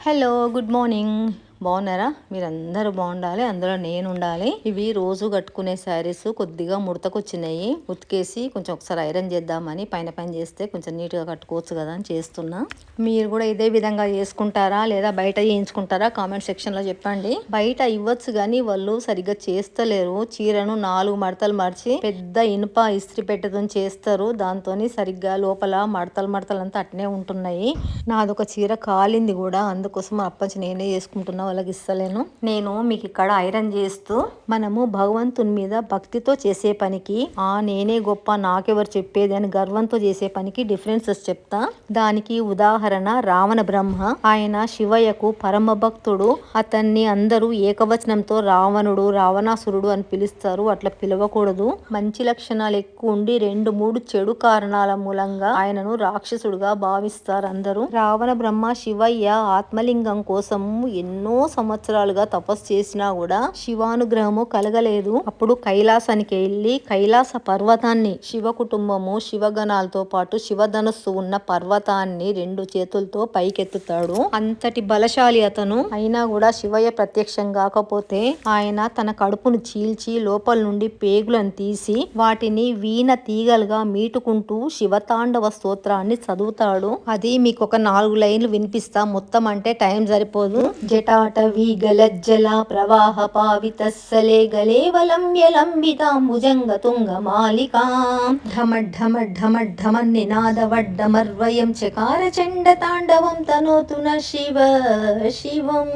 Hello good morning. బాగున్నారా? మీరందరూ బాగుండాలి, అందులో నేను ఉండాలి. ఇవి రోజు కట్టుకునే శారీస్ కొద్దిగా ముడతకొచ్చినాయి. ఉతికేసి కొంచెం ఒకసారి ఐరన్ చేద్దామని పైన చేస్తే కొంచెం నీట్గా కట్టుకోవచ్చు కదా అని చేస్తున్నా. మీరు కూడా ఇదే విధంగా చేసుకుంటారా లేదా బయట చేయించుకుంటారా? కామెంట్ సెక్షన్లో చెప్పండి. బయట ఇవ్వచ్చు కానీ వాళ్ళు సరిగ్గా చేస్తలేరు. చీరను 4 మడతలు మడిచి పెద్ద ఇనుప ఇస్త్రీ పెట్టెతో చేస్తారు. దాంతో సరిగ్గా లోపల మడతలు అంతా అట్నే ఉంటున్నాయి. నాదొక చీర కాలింది కూడా, అందుకోసం అప్పచ్చి నేనే చేసుకుంటున్నా, వాళ్ళకి ఇస్తలేను. నేను మీకు ఇక్కడ ఐరన్ చేస్తూ మనము భగవంతుని మీద భక్తితో చేసే పనికి నేనే గొప్ప, నాకెవరు చెప్పేది అని గర్వంతో చేసే పనికి డిఫరెన్సెస్ చెప్తా. దానికి ఉదాహరణ రావణ బ్రహ్మ. ఆయన శివయ్యకు పరమ భక్తుడు. అతన్ని అందరూ ఏకవచనంతో రావణుడు, రావణాసురుడు అని పిలుస్తారు. అట్లా పిలవకూడదు. మంచి లక్షణాలు ఎక్కువ ఉండి 2-3 చెడు కారణాల మూలంగా ఆయనను రాక్షసుడుగా భావిస్తారు అందరూ. రావణ బ్రహ్మ శివయ్య ఆత్మలింగం కోసం ఎన్నో సంవత్సరాలుగా తపస్సు చేసినా కూడా శివానుగ్రహము కలగలేదు. అప్పుడు కైలాసానికి వెళ్ళి కైలాస పర్వతాన్ని, శివ కుటుంబము శివగణాలతో పాటు శివధనస్సు ఉన్న పర్వతాన్ని 2 చేతులతో పైకెత్తుతాడు. అంతటి బలశాలి అతను. అయినా కూడా శివయ్య ప్రత్యక్షం కాకపోతే ఆయన తన కడుపును చీల్చి లోపల నుండి పేగులను తీసి వాటిని వీణ తీగలుగా మీటుకుంటూ శివతాండవ స్తోత్రాన్ని చదువుతాడు. అది మీకు ఒక 4 లైన్లు వినిపిస్తా. మొత్తం అంటే టైం సరిపోదు. జటాటవీ గలజ్జల ప్రవాహ పావితస్సలే గలేవలం యలంబితాంబుజంగ తుంగ మాలికాం ఢమఢమఢమఢమన్నినాదవడ్డమర్వయం చకార చండ తాండవం తనోతున శివ శివం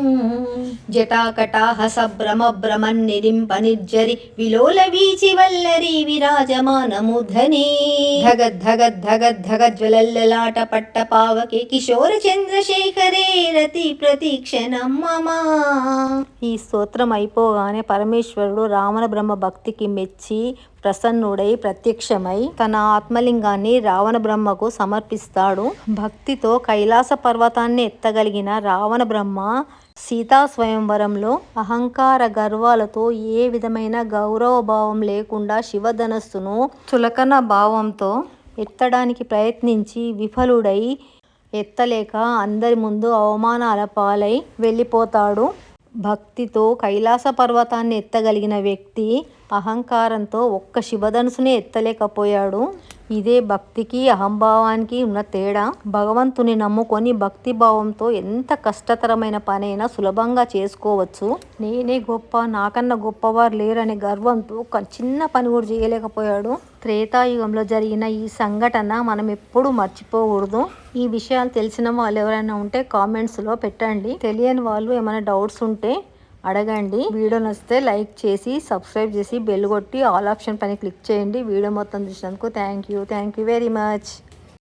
జటాకటాహ సభ్రమ భ్రమన్నిరింప నిర్జరి విలోల వీచి వల్లరి విరాజమానముధనే ధగ పట్ట పావకే కిశోర చంద్రశేఖరే రతి ప్రతీక్షణం మమ. ఈ స్తోత్రం అయిపోగానే పరమేశ్వరుడు రావణ బ్రహ్మ భక్తికి మెచ్చి ప్రసన్నుడై ప్రత్యక్షమై తన ఆత్మలింగాన్ని రావణ బ్రహ్మకు సమర్పిస్తాడు. భక్తితో కైలాస పర్వతాన్ని ఎత్తగలిగిన రావణ బ్రహ్మ సీతా స్వయంవరంలో అహంకార గర్వాలతో ఏ విధమైన గౌరవ భావం లేకుండా శివధనస్సును చులకన భావంతో ఎత్తడానికి ప్రయత్నించి విఫలుడై ఎత్తలేక అందరి ముందు అవమానాల పాలై వెళ్ళిపోతాడు. భక్తితో కైలాస పర్వతాన్ని ఎత్తగలిగిన వ్యక్తి అహంకారంతో ఒక్క శివధనుసునే ఎత్తలేకపోయాడు. ఇదే భక్తికి అహంభావానికి ఉన్న తేడా. భగవంతుని నమ్ముకొని భక్తి భావంతో ఎంత కష్టతరమైన పనైనా సులభంగా చేసుకోవచ్చు. నేనే గొప్ప, నాకన్నా గొప్పవారు లేరనే గర్వంతో చిన్న పని కూడా చేయలేకపోయాడు. త్రేతాయుగంలో జరిగిన ఈ సంఘటన మనం ఎప్పుడూ మర్చిపోకూడదు. ఈ విషయాలు తెలిసిన వాళ్ళు ఎవరైనా ఉంటే కామెంట్స్లో పెట్టండి. తెలియని వాళ్ళు ఏమైనా డౌట్స్ ఉంటే అడగండి. వీడియో నచ్చితే లైక్ చేసి సబ్స్క్రైబ్ చేసి బెల్ కొట్టి ఆల్ ఆప్షన్ పైన క్లిక్ చేయండి. వీడియో మొత్తం చూసినందుకు థ్యాంక్ యూ వెరీ మచ్.